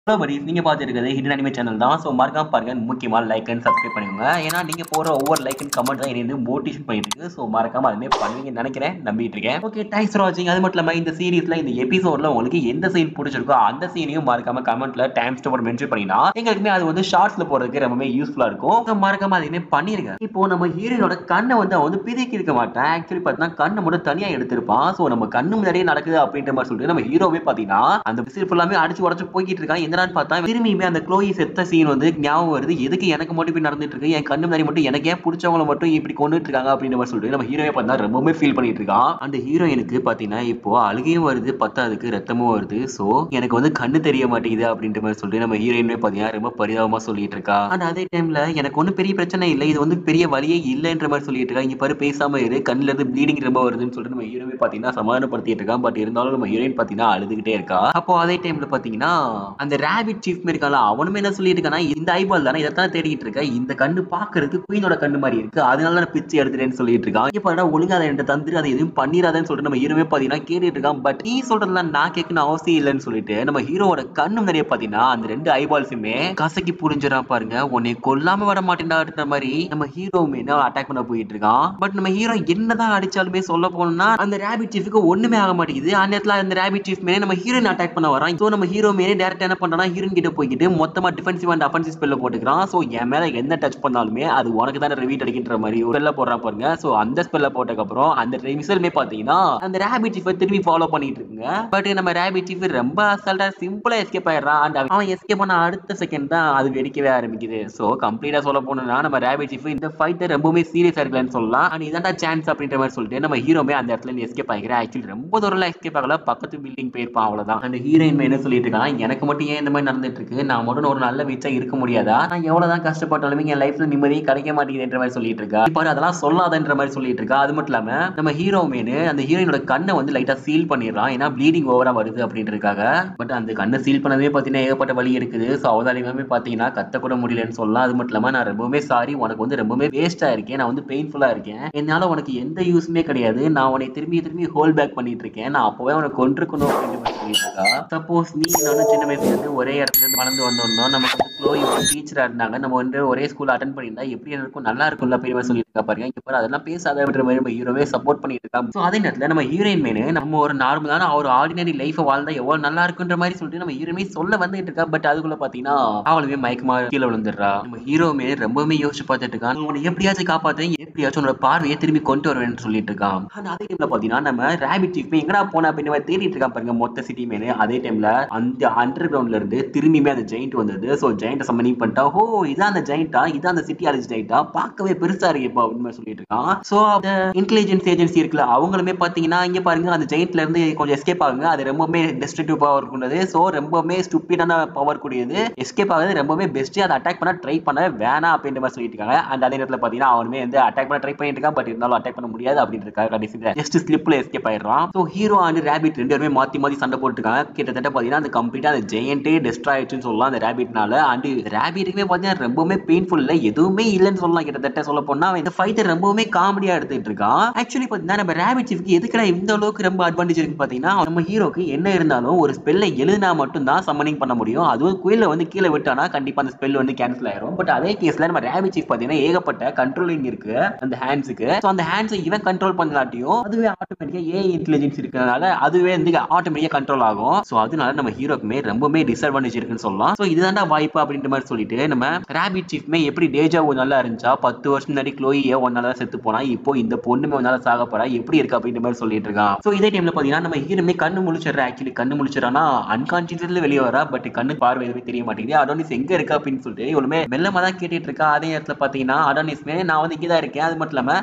Hello buddies, நீங்க பார்த்துட்டு இருக்கிறது ஹிடன் அனிமே சேனல் தான். ஸோ மறக்காம பாருங்க, முக்கியமா லைக் அண்ட் சப்ஸ்கிரைப் பண்ணுங்க. ஏன்னா நீங்க போற ஒவ்வொரு லைக் அண்ட் கமெண்ட் தான் என்னை மோட்டிவேஷன் பண்ணிட்டு இருக்கு. ஸோ மறக்காம அதுமே பண்ணுவீங்கன்னு நினைக்கிறேன், நம்பிட்டு இருக்கேன். ஓகே, தேங்க்ஸ் ஃபார் வாட்சிங். அது மட்டும் இல்லாம இந்த சீரீஸ்ல இந்த எபிசோட்ல உங்களுக்கு எந்த சீன் பிடிச்சிருக்கோ அந்த சீனையும் மறக்காம கமெண்ட்ல டைம் ஸ்டாப் மென்ஷன் பண்ணினா எங்களுக்குமே அது வந்து ஷார்ட்ஸ்ல போறதுக்கு ரொம்பவே யூஸ்ஃபுல்லா இருக்கும். ஸோ மறக்காம அதையுமே பண்ணிருங்க. இப்போ நம்ம ஹீரோனோட கண்ணை வந்து அவன் வந்து பிதிக்கி இருக்க மாட்டான். ஆக்சுவலி பார்த்தீங்கன்னா கண்ணை மட்டும் தனியா எடுத்திருப்பான். ஸோ நம்ம கண்ணு முன்னாடியே நடக்குது அப்படின்ற மாதிரி சொல்லிட்டு நம்ம ஹீரோவே பார்த்தீங்கன்னா அந்த விசில் ஃபுல்லாமே அடிச்சு உடச்சு போய்கிட்டு இருக்கான். என்னடான்னு பார்த்தா திரும்பி அந்த க்ளோயி செத்த சீன் வந்து ஞாபகம் வருது. எதுக்கு எனக்கு மட்டும் இப்படி நடந்துட்டு இருக்கு, என் கண்ணு முன்னாடி மட்டும் எனக்கு ஏன் பிடிச்சவங்களை மட்டும் இப்படி கொண்டுட்டு இருக்காங்க அப்படின்ற மாதிரி சொல்லிட்டு நம்ம ஹீரோயை பார்த்தா ரொம்பவே ஃபீல் பண்ணிட்டு இருக்கான். அந்த ஹீரோயினுக்கு பாத்தீங்கன்னா இப்போ அழுகையும் வருது, பத்தாதுக்கு ரத்தமும் வருது. சோ எனக்கு வந்து கண்ணு தெரிய மாட்டேங்குது அப்படின்ற மாதிரி சொல்லிட்டு நம்ம ஹீரோயினுமே பாத்தீங்கன்னா ரொம்ப பரிதாபமா சொல்லிட்டு இருக்கா. அண்ட் அதே டைம்ல எனக்கு ஒன்றும் பெரிய பிரச்சனை இல்லை, இது வந்து பெரிய வழியே இல்லைன்ற மாதிரி சொல்லிட்டு இருக்கா. இங்க பாரு பேசாம இரு, கண்ணுல இருந்து ப்ளீடிங் ரொம்ப வருதுன்னு சொல்லிட்டு நம்ம ஹீரோவே பாத்தீங்கன்னா சமாதானப்படுத்திட்டு இருக்கான். பட் இருந்தாலும் நம்ம ஹீரோயின் பாத்தீங்கன்னா அழுதுகிட்டே இருக்கா. அப்போ அதே டைம்ல பாத்தீங்கன்னா அந்த ராபிட் சீஃப் இருக்கால, அவனுமே என்ன சொல்லிட்டு இருக்கானா, இந்த ஐபால் தானே இதைத்தான் தேடிட்டு இருக்க, இந்த கண்ணு பாக்குறதுக்கு குயினோட கண்ணு மாதிரி இருக்கு, அதனால நான் பிச்சு எடுத்துட்டேன்னு சொல்லிட்டு இருக்கான். இப்ப ஒழுங்கா அதை என்கிட்ட தந்துரு, அதை எதுவும் பண்ணிடாதேன்னு சொல்லிட்டு நம்ம ஹீரோவே பாத்தீங்கன்னா கேட்டுட்டு இருக்கான். பட் நீ சொல்றதுலாம் நான் கேட்கணும் அவசியம் இல்லைன்னு சொல்லிட்டு நம்ம ஹீரோவோட கண்ணு முன்னாடியே பாத்தீங்கன்னா அந்த ரெண்டு ஐபால்ஸுமே கசக்கி புரிஞ்சிடான். பாருங்க, உன்னை கொல்லாம வர மாட்டேன்டான்ற மாதிரி நம்ம ஹீரோவுமே அட்டாக் பண்ண போயிட்டு இருக்கான். பட் நம்ம ஹீரோ என்னதான் அடிச்சாலுமே சொல்ல போனோம்னா அந்த ராபிட் சீஃப்க்கு ஒண்ணுமே ஆக மாட்டேங்குது. அந்த இடத்துல அந்த ராபிட் சீஃப் மேலே நம்ம ஹீரோயின் அட்டாக் பண்ண வரான். சோ நம்ம ஹீரோ மேலே டைரக்டா என்ன பண்றானா, ஹீரோயின் கிட்ட போய்கிட்டு மொத்தமா டிஃபென்சிவ் அண்ட் அஃபென்சிவ் ஸ்பெல்ல போட்டுக்கிறான். சோ என் மேல என்ன டச் பண்ணாலுமே அது உனக்கு தான் ரிவீட் அடிக்கின்ற மாதிரி ஒரு ஸ்பெல்ல போடுறான் பாருங்க. சோ அந்த ஸ்பெல்ல போட்டதுக்கு அப்புறம் அந்த மிசைலுமே பாத்தீங்கன்னா அந்த ராபிட் சீஃப் திரும்பி ஃபாலோ பண்ணிட்டு இருக்குங்க. பட் நம்ம ராபிட் சீஃப் ரொம்ப அசால்ட்டா சிம்பிளா எஸ்கேப் ஆயிடுறான். அண்ட் அவன் எஸ்கேப் பண்ண அடுத்த செகண்ட் தான் அது வெடிக்கவே ஆரம்பிக்குது. சோ கம்ப்ளீட்டா சொல்ல போனா நம்ம ராபிட் சீஃப் இந்த ஃபைட்டர் ரொம்பவே சீரியஸா இருக்கலன்னு சொல்லலாம். அண்ட் இதான்டா சான்ஸ் அப்படின்ற மாதிரி சொல்லிட்டு நம்ம ஹீரோமே அந்த இடத்துல இருந்து எஸ்கேப் ஆகிக்கிறேன். ஆக்சுவலி ரொம்ப தூரம் எஸ்கேப் ஆகல, பக்கத்து பில்டிங் போயிருப்பான், அவ்வளவுதான். அந்த ஹீரோயின் என்ன சொல்லிட்டு இருக்கான், எனக்கு மட்டும் ஏன் இந்த மாதிரி நடந்துட்டு இருக்கு, நான் மட்டும் ஒரு நல்ல வீச்சா இருக்க முடியாதா, நான் எவ்வளவுதான் கஷ்டப்பட்டாலுமே என் லைஃப்ல நிம்மதியே கிடைக்க மாட்டேங்குதுன்ற மாதிரி சொல்லிட்டு இருக்கா. இப்போ அதெல்லாம் சொல்லாதன்ற மாதிரி சொல்லிட்டு இருக்கா. அது மட்டும் இல்லாம நம்ம ஹீரோமேனு அந்த ஹீரோயினோட கண்ணை வந்து லைட்டா சீல் பண்ணிடுறான், ஏன்னா ப்ளீடிங் ஓவரா வருது அப்படின்றதுக்காக. பட் அந்த கண்ணை சீல் பண்ணவே பாத்தீங்கன்னா ஏகப்பட்ட வலி இருக்குது. ஸோ அவதாலியுமே பாத்தீங்கன்னா கத்த கூட முடியலன்னு சொல்லலாம். அது மட்டும் இல்லாம நான் ரொம்பவே சாரி, உனக்கு வந்து ரொம்பவே வேஸ்டா இருக்கேன், நான் வந்து பெயின்ஃபுல்லா இருக்கேன், என்னால உனக்கு எந்த யூஸுமே கிடையாது, நான் உன்னை திரும்பி திரும்பி ஹோல் பேக் பண்ணிட்டு இருக்கேன், நான் அப்பவே உனக்கு கொண்டிருக்கணும் அப்படின்ற மாதிரி சொல்லிட்டு இருக்கா. சப்போஸ் நீ நானும் சின்ன வயசுல இருந்து ஒரே இடத்துல இருந்து வளர்ந்து வந்தோம்னா, நமக்கு வந்து க்ளோயி ஒரு டீச்சரா இருந்தாங்க, நம்ம வந்து ஒரே ஸ்கூல் அட்டெண்ட் பண்ணியிருந்தா எப்படி இருக்கும், நல்லா இருக்கும்ல அப்படின்னு சொல்லிட்டு இருக்கா பாருங்க. இங்க பாரு அதெல்லாம் பேசாதன்ற மாதிரி நம்ம ஹீரோவே சப்போர்ட் பண்ணிட்டு இருக்கா. ஸோ அதே நேரத்தில் நம்ம ஹீரோயின் மேனு நம்ம ஒரு நார்மலான ஒரு ஆர்டினரி லைஃப் வாழ்ந்தா எவ்வளவு நல்லா இருக்குன்ற மாதிரி சொல்லிட்டு நம்ம ஹீரோமே சொல்ல வந்துட்டு இருக்கா. பட் அதுக்குள்ள பாத்தீங்கன்னா அவளுமே மயக்கமா கீழே விழுந்துடுறா. நம்ம ஹீரோமே ரொம்பவுமே யோசிச்சு பார்த்துட்டு இருக்கான், உன்னை எப்படியாச்சும் காப்பாத்து, எப்படியாச்சும் உன்னோட பார்வையை திரும்பி கொண்டு வருவேன்னு சொல்லிட்டு இருக்கான். அதே டைம்ல பாத்தீங்கன்னா நம்ம ராபிட் சீஃப் எங்கடா போன அப்படின்னு தேடிட்டு இருக்கான் பாருங்க மொத்த சிட்டி மேனு. அதே டைம்ல அந்த அண்டர் கிரவுண்ட்ல இருந்து திரும்பியுமே அந்த ஜெயிண்ட் வந்தது. சோ ஜெயிண்ட் சம்மனிங் பண்ணிட்டா. ஓ இதான் அந்த ஜெயிண்டா, இதான் அந்த சிட்டி அலிஜ் ஜெயிண்டா, பார்க்கவே பெருசா இருக்கு அப்படின்னு சொல்லிட்டு இருக்கான். சோ அந்த இன்டெலிஜென்ஸ் ஏஜென்சி இருக்குல்ல, அவங்களுமே பாத்தீங்கன்னா இங்க பாருங்க அந்த ஜெயிண்ட்ல இருந்து கொஞ்சம் எஸ்கேப் ஆகுங்க. அது ரொம்பவே டெஸ்ட்ரக்டிவ் பவர் கொண்டது. சோ ரொம்பவே ஸ்டூபிடான பவர் கூடியது. எஸ்கேப் ஆகுது ரொம்பவே பெஸ்ட். அதை அட்டாக் பண்ண ட்ரை பண்ண வேணாம் அப்படின்ற மாதிரி சொல்லிட்டு இருக்காங்க. அந்த அதே நேரத்துல பாத்தீங்கன்னா அவனுமே வந்து அட்டாக் பண்ண ட்ரை பண்ணிட்டு இருக்கான். பட் இருந்தாலும் அட்டாக் பண்ண முடியாது அப்படின்னு இருக்காங்க. கடைசியில ஜஸ்ட் ஸ்லிப்ல எஸ்கேப் ஆயிடுறான். சோ ஹீரோ அண்ட் ராபிட் ரெண்டு பேருமே மாத்தி மாத்தி சண்டை போட்டுருக்காங்க. கிட்டத்தட்ட பாத்தீங்கன்னா அந்த கம்ப்ளீட்டா அந்த ஜெயண்டே டெஸ்ட்ராய் ஆயிடுச்சுன்னு சொல்லலாம் அந்த ராபிட்னால. அண்ட் ராபிட்டுக்குமே பாத்தீங்கன்னா ரொம்பவே பெயின்ஃபுல் இல்ல, எதுவுமே இல்லைன்னு சொல்லலாம். கிட்டத்தட்ட சொல்ல போனா இந்த ஃபைட்டர் ரொம்பவுமே காமெடியா எடுத்துட்டு இருக்கான். ஆக்சுவலி பாத்தீங்கன்னா நம்ம ராபிட் சீஃப்க்கு எதுக்குடா இந்த அளவுக்கு ரொம்ப அட்வான்டேஜ் இருக்கு பாத்தீங்கன்னா, நம்ம ஹீரோக்கு என்ன இருந்தாலும் ஒரு ஸ்பெல்லை எழுதினா மட்டும் தான் சம்மனிங் பண்ண முடியும். அதுவும் குயில வந்து கீழே விட்டானா கண்டிப்பா அந்த ஸ்பெல் வந்து கேன்சல் ஆயிரும். பட் அதே கேஸ்ல நம்ம ராபிட் சீஃப் பாத்தீங்கன்னா ஏகப்பட்ட கண்ட்ரோலிங் இருக்கு அந்த ஹேண்ட்ஸுக்கு. சோ அந்த ஹேண்ட்ஸை இவன் கண்ட்ரோல் பண்ணலாட்டியும் அதுவே ஆட்டோமேட்டிக்கா ஏஐ இன்டெலிஜென்ஸ் இருக்கறனால அதுவே வந்து ஆட்டோமேட்டிக்கா கண்ட்ரோல் ஆகும். சோ அதனால நம்ம ஹீரோக்குமே ரொம்பவே டிஸ்அட்வான்டேஜ் இருக்குன்னு சொல்லலாம். சோ இதுதான்டா வாய்ப்பு அப்படின்ற மாதிரி சொல்லிட்டு நம்ம ராபிட் சீஃப்மே எப்படி டேஜாவு நல்லா இருந்துச்சா, 10 வருஷம் முன்னாடி க்ளோயியே ஒன்னால செத்து போனா, இப்போ இந்த பொண்ணுமே ஒன்னால சாக போறா, எப்படி இருக்கு அப்படின்ற மாதிரி சொல்லிட்டு இருக்கான். சோ இதே டைம்ல பாத்தீங்கன்னா நம்ம ஹீரோமே கண்ணு முழிச்சிடுறா. ஆக்சுவலி கண்ணு முழிச்சிடறானா அன்கான்சியஸ்ல வெளியே வரா. பட் கண்ணு பார்வை எதுவுமே தெரிய மாட்டேங்குது. அடோனிஸ் எங்க இருக்கா அப்படின்னு சொல்லிட்டு இவளுமே மெல்லமா தான் கேட்டுட்டு இருக்கா. அதே நேரத்துல பாத்தீங்கன்னா அடோனிஸ்மே நான் வந்து இங்கதான் இருக்கேன், அது மட்டும் இல்லாம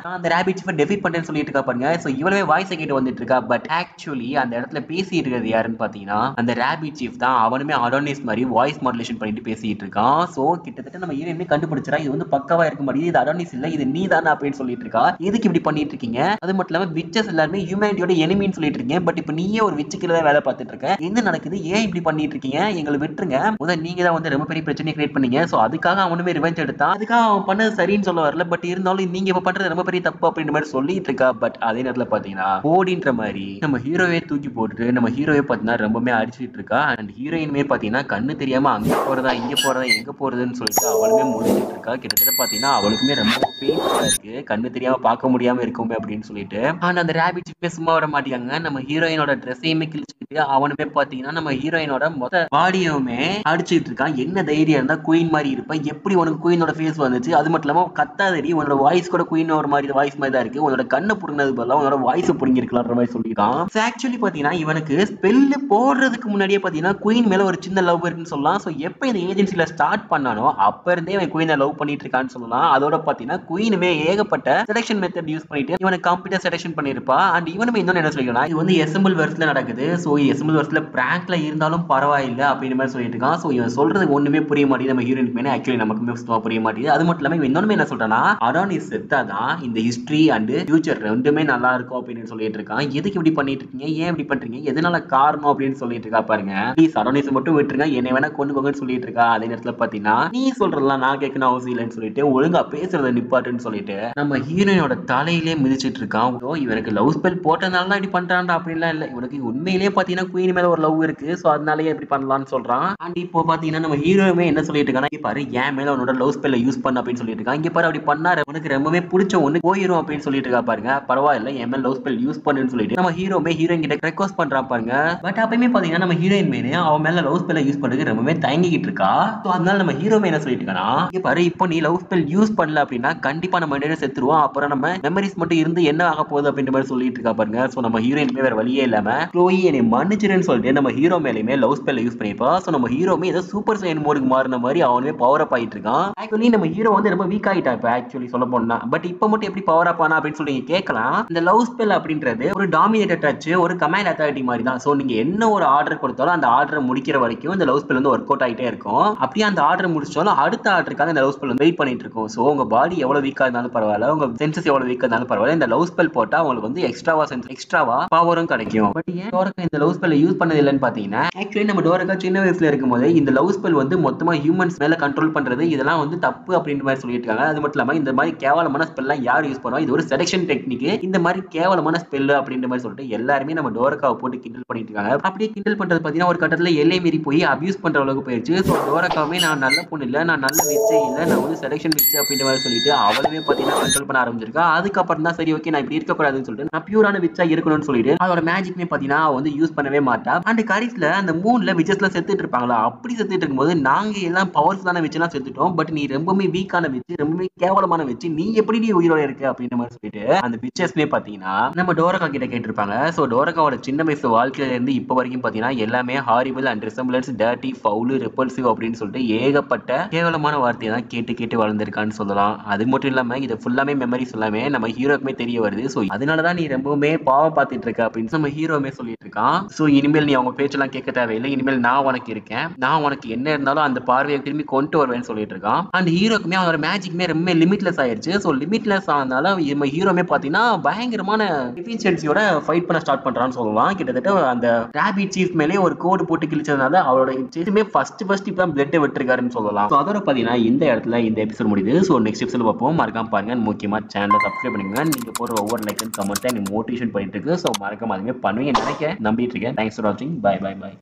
நான் அந்த ராபிட் சீஃபை டெஃபீட் பண்றேன்னு சொல்லிட்டு இருக்கா பாருங்க. சோ இவளுமே வாய்ஸ் கேட்டு வந்துட்டு இருக்கா. பட் ஆக்சுவலி அந்த இடத்துல பேசிட்டு இருக்கிறது யாருன்னு பாத்தீங்கன்னா அந்த ராபிட் சீஃப் தான். அவனுமே அடோனிஸ் மாதிரி வாய்ஸ் மாடுலேஷன் பண்ணிட்டு பேசிட்டு சொல்லிட்டு இருக்கான். சோ கிட்டத்தட்ட நம்ம ஹீரோயினுமே கண்டுபிடிச்சா இது வந்து பக்காவா இருக்க மாட்டேங்குது, இது அடானிஸ் இல்ல, இது நீ தானே அப்படின்னு சொல்லிட்டு இருக்கா. எதுக்கு இப்படி பண்ணிட்டு இருக்கீங்க, அது மட்டும் இல்லாம விச்சஸ் எல்லாருமே ஹியூமனிட்டியோட எனிமின்னு சொல்லிட்டு இருக்கீங்க, பட் இப்போ நீயே ஒரு விச்சு கீழ வேலை பார்த்துட்டு இருக்க, என்ன நடக்குது, ஏன் இப்படி பண்ணிட்டு இருக்கீங்க, எங்களை விட்டுருங்க, முதல்ல நீங்க தான் வந்து ரொம்ப பெரிய பிரச்சனையை கிரியேட் பண்ணீங்க. சோ அதுக்காக அவனுமே ரிவெஞ்ச் எடுத்தான், அதுக்காக அவன் பண்ணது சரின்னு சொல்ல வரல, பட் இருந்தாலும் நீங்க இப்ப பண்றது ரொம்ப பெரிய தப்பு அப்படின்ற மாதிரி சொல்லிட்டு இருக்கா. பட் அதே நேரத்துல பாத்தீங்கன்னா போடின்ற மாதிரி நம்ம ஹீரோவே தூக்கி போட்டுட்டு நம்ம ஹீரோவே பாத்தீங்கன்னா ரொம்பவே அடிச்சிட்டு இருக்கா. அண்ட் ஹீரோயினுமே பாத்தீங்கன்னா கண்ணு தெரியாம அங்க போறதா இங்க போறதா எங்க போறதுன்னு சொல்லிட்டு அவளுமே முடிஞ்சிட்டு இருக்கா. கிட்டத்தட்ட பாத்தீங்கன்னா அவளுக்குமே ரொம்ப பெயின்ஃபுல்லா இருக்கு, கண்ணு தெரியாம பார்க்க முடியாம இருக்குமே அப்படின்னு சொல்லிட்டு. ஆனா அந்த ரேபிட் சிப்பே சும்மா வர மாட்டாங்க, நம்ம ஹீரோயினோட ட்ரெஸ்ஸையுமே கிழிச்சுக்கிட்டு அவனுமே பாத்தீங்கன்னா நம்ம ஹீரோயினோட மொத்த பாடியுமே அடிச்சுட்டு இருக்கான். என்ன தைரியம் இருந்தா குயின் மாதிரி இருப்ப, எப்படி உனக்கு குயினோட ஃபேஸ் வந்துச்சு, அது மட்டும் இல்லாம கத்தாதடி, உன்னோட வாய்ஸ் கூட குயின் ஒரு மாதிரி வாய்ஸ் மாதிரி தான் இருக்கு, உன்னோட கண்ணை புடுங்கினது பதிலா உன்னோட வாய்ஸ் புடுங்கிருக்கலாம்ன்ற மாதிரி சொல்லிட்டான். ஆக்சுவலி பாத்தீங்கன்னா இவனுக்கு ஸ்பெல் போடுறதுக்கு முன்னாடியே பாத்தீங்கன்னா குயின் மேல ஒரு சின்ன லவ் இருக்குன்னு சொல்லலாம். சோ எப்ப இந்த ஏஜென்சில ஸ்டார்ட் பண்ணானோ அப்ப இருந்தே இவன் குயினை லவ் பண்ணிட்டு இருக்கான்னு சொல்லலாம். அதோட பாத்தீங்கன்னா குயினுமே ஏகப்பட்ட செலக்ஷன் மெத்தட் யூஸ் பண்ணிட்டு இவனை கம்ப்ளீட்டா செலக்ஷன் பண்ணிருப்பா. அண்ட் இவனுமே இன்னொன்னு என்ன சொல்லிக்கலாம், இது வந்து எஸ்எம்எல் வெர்ஸ்ல நடக்குது, சோ எஸ்எம்எல் வெர்ஸ்ல பிராங்க்ல இருந்தாலும் பரவாயில்லை அப்படின்ற மாதிரி சொல்லிட்டு இருக்கான். சோ இவன் சொல்றதுக்கு ஒண்ணுமே புரிய மாட்டேங்குது நம்ம ஹீரோயினுக்கு மேல, ஆக்சுவலி நமக்குமே புரிய மாட்டேங்குது. அது மட்டும் இல்லாம இன்னொன்னு என்ன சொல்றானா, அடானிஸ் செத்தாதான் இந்த ஹிஸ்டரி அண்ட் ஃபியூச்சர் ரெண்டுமே நல்லா இருக்கும் அப்படின்னு சொல்லிட்டு இருக்கான். எதுக்கு இப்படி பண்ணிட்டு இருக்கீங்க, ஏன் இப்படி பண்றீங்க, எதனால காரணம் அப்படின்னு சொல்லிட்டு இருக்கா பாருங்க. ப்ளீஸ் அடானிஸ் மட்டும் விட்டுருங்க, என்னை வேணா கொண்டுக்கோங்கன்னு சொல்லிட்டு இருக்கா. அதே நேரத்துல பாத்தீங்கன்னா நீ சொல்றதெல்லாம் நான் கேட்கணும் அவசியம் இல்லைன்னு சொல்லிட்டு ஒழுங்கா பேசுறத நிப்பாட்டுன்னு சொல்லிட்டு நம்ம ஹீரோயினோட தலையிலே மிதிச்சிட்டு இருக்கான். இவனுக்கு லவ் ஸ்பெல் போட்டனால தான் இப்படி பண்றான்டா அப்படின்லாம் இல்ல, இவனுக்கு உண்மையிலேயே பாத்தீங்கன்னா குயின் மேல ஒரு லவ் இருக்கு, சோ அதனாலேயே இப்படி பண்ணலாம்னு சொல்றான். அண்ட் இப்போ பாத்தீங்கன்னா நம்ம ஹீரோவே என்ன சொல்லிட்டு இருக்கானா, பாரு என் மேல உன்னோட லவ் ஸ்பெல்ல யூஸ் பண்ண அப்படின்னு சொல்லிட்டு இருக்கான். இங்க பாரு அப்படி பண்ணா உனக்கு ரொம்பவே பிடிச்ச ஒண்ணு போயிரும் அப்படின்னு சொல்லிட்டு இருக்கா பாருங்க. பரவாயில்ல என் மேல லவ் ஸ்பெல் யூஸ் பண்ணுன்னு சொல்லிட்டு நம்ம ஹீரோமே ஹீரோயின் கிட்ட ரெக்வஸ்ட் பண்றான் பாருங்க. பட் அப்பயுமே பாத்தீங்கன்னா நம்ம ஹீரோயின் மேலே அவன் மேல லவ் ஸ்பெல்ல யூஸ் பண்றதுக்கு ரொம்பவே தயங்கிட்டு இருக்கா. சோ அதனால நம்ம ஹீரோமே என்ன சொல்லிட்டு இருக்கானா, இங்க பாரு இப்போ நீ லவ் ஸ்பெல் யூஸ் பண்ணல அப்படின்னா கண்டிப்பா நம்ம ரெண்டு செத்துருவோம், அப்புறம் நம்ம மெமரிஸ் மட்டும் இருந்து என்ன ஆக போகுது அப்படின்ற மாதிரி சொல்லிட்டு இருக்கா பாருங்க. சோ நம்ம ஹீரோயினுமே வேற வழியே இல்லாம க்ளோயி என்னை மன்னிச்சிருன்னு சொல்லிட்டு நம்ம ஹீரோ மேலேயுமே லவ் ஸ்பெல்ல யூஸ் பண்ணிப்பா. சோ நம்ம ஹீரோமே ஏதோ சூப்பர் சைன் மோடுக்கு மாறின மாதிரி அவனுமே பவர் அப் ஆயிட்டு இருக்கான். ஆக்சுவலி நம்ம ஹீரோ வந்து ரொம்ப வீக் ஆயிட்டா இப்ப ஆக்சுவலி சொல்ல போனா. பட் இப்போ மட்டும் எப்படி பவர் அப் ஆனா அப்படின்னு சொல்லி கேட்கலாம். இந்த லவ் ஸ்பெல் அப்படின்றது ஒரு டாமினேட்டர் டச், ஒரு கமாண்ட் அத்தாரிட்டி மாதிரி தான். சோ நீங்க என்ன ஒரு ஆர்டர் கொடுத்தாலும் அந்த ஆர்டர் முடிக்கிற வரைக்கும் இந்த லவ் ஸ்பெல் வந்து ஒர்க் அவுட் ஆயிட்டே இருக்கும். அப்படியே அந்த ஆர்டர் முடிச்சாலும் அடுத்த ஆர்டருக்காக இந்த லவ் ஸ்பெல் வெயிட் பண்ணிட்டு இருக்கும். சோ உங்க பாடி எவ்வளவு வீக்கா இருந்தாலும் பரவாயில்ல, உங்க சென்சஸ் எவ்வளவு வீக்கா இருந்தாலும் பரவாயில்ல, இந்த லவ் ஸ்பெல் போட்டா உங்களுக்கு வந்து எக்ஸ்ட்ராவா பவரும் கிடைக்கும். பட் ஏன் டோரக்கா இந்த லவ் ஸ்பெல்ல யூஸ் பண்ணது இல்லைன்னு பாத்தீங்கன்னா, ஆக்சுவலி நம்ம டோரக்கா சின்ன வயசுல இருக்கும்போது இந்த லவ் ஸ்பெல் வந்து மொத்தமா ஹியூமன்ஸ் மேல கண்ட்ரோல் பண்றது இதெல்லாம் வந்து தப்பு அப்படின்ற மாதிரி சொல்லிட்டு இருக்காங்க. அது மட்டும் இல்லாம இந்த மாதிரி கேவலமான ஸ்பெல்லாம் யார் யூஸ் பண்ணுவா, இது ஒரு செலக்ஷன் டெக்னிக், இந்த மாதிரி கேவலமான ஸ்பெல் அப்படின்ற மாதிரி சொல்லிட்டு எல்லாருமே நம்ம டோரக்காவை போட்டு கிண்டல் பண்ணிட்டு இருக்காங்க. அப்படியே கிண்டல் பண்றது பாத்தீங்கன்னா ஒரு கட்டத்துல எல்லை மீறி போய் அபியூஸ் பண்ற அளவுக்கு போயிடுச்சு. ஸோ டோரக்காவே நான் நல்ல பொண்ணு இல்ல, நான் நல்ல விச்சே இல்ல, நான் வந்து செலக்ஷன் விச்சு அப்படின்ற மாதிரி சொல்லிட்டு அவளுமே பாத்தீங்கன்னா கண்ட்ரோல் பண்ண ஆரம்பிச்சிருக்கா. அதுக்கப்புறம் தான் சரி ஓகே நான் இப்படி இருக்கக்கூடாதுன்னு சொல்லிட்டு நான் பியூரான விச்சா இருக்கணும்னு சொல்லிட்டு அதோட மேஜிக்மே பாத்தீங்கன்னா வந்து யூஸ் பண்ணவே மாட்டா. அண்ட் கடைசில அந்த மூன்ல விச்சஸ்ல செத்துட்டு இருப்பாங்களா, அப்படி செத்துட்டு இருக்கும்போது நாங்க எல்லாம் பவர்ஃபுல்லான விச்செல்லாம் செத்துட்டோம், பட் நீ ரொம்பவே வீக்கான விச்சு, ரொம்பவே கேவலமான விச்சு, நீ எப்படி நீ உயிரோட இருக்கு அப்படின்ற மாதிரி சொல்லிட்டு அந்த விச்சஸ்மே பாத்தீங்கன்னா நம்ம டோரக்கா கிட்ட கேட்டிருப்பாங்க. ஸோ டோரக்காவோட சின்ன வயசு வாழ்க்கையில இருந்து இப்போ வரைக்கும் பாத்தீங்கன்னா எல்லாமே horrible and resemblance, dirty, foul, repulsive அப்படின்னு சொல்லிட்டு ஏகப்பட்ட கேவலமான வார்த்தையை தான் கேட்டு கேட்டு வளர்ந்துருக்கான்னு சொல்லலாம். அது மட்டும் இல்லாம இது ஃபுல்லாமே மெமரிஸ் எல்லாமே நம்ம ஹீரோக்குமே தெரிய வருது. ஸோ அதனாலதான் நீ ரொம்பவுமே பாவம் பார்த்துட்டு இருக்க அப்படின்னு நம்ம ஹீரோமே சொல்லிட்டு இருக்கான். ஸோ இனிமேல் நீ அவங்க பேச்செல்லாம் கேட்க தேவையில்லை, இனிமேல் நான் உனக்கு இருக்கேன், நான் உனக்கு என்ன இருந்தாலும் அந்த பார்வையை திரும்பி கொண்டு வருவேன்னு சொல்லிட்டு இருக்கான். அண்ட் ஹீரோக்குமே அவரோட மேஜிக்மே ரொம்ப லிமிட்லெஸ் ஆயிருச்சு. ஸோ லிமிட்லெஸ் ஆனதால நம்ம ஹீரோமே பாத்தீங்கன்னா பயங்கரமான எஃபிஷியன்சியோட ஃபைட் பண்ண ஸ்டார்ட் பண்றான்னு சொல்லலாம். கிட்டத்தட்ட அந்த ராபிட் சீஃப் மேலே ஒரு கோடு போட்டு கிழிச்சதுனால அவரோட செஸ்மே ஃபர்ஸ்ட் இப்போ பிளட் விட்டுருக்காருன்னு சொல்லலாம். ஸோ அதோட பாத்தீங்கன்னா இந்த இடத்துல இந்த எபிசோட் முடியுது. ஸோ நெக்ஸ்ட் எபிசோட் பார்ப்போம். மறக்காம பாருங்க, முக்கியமா சேனலை சப்ஸ்கிரைப் பண்ணுங்க. நீங்க போற ஒவ்வொரு லைக் அண்ட் கமெண்ட் எனக்கு மோட்டிவேஷன் பண்ணிட்டு இருக்கு. ஸோ மறக்காம அதுமே பண்ணுவீங்க நினைக்க நம்பிட்டு இருக்கேன். தேங்க்ஸ் ஃபார் வாட்சிங். Bye bye by.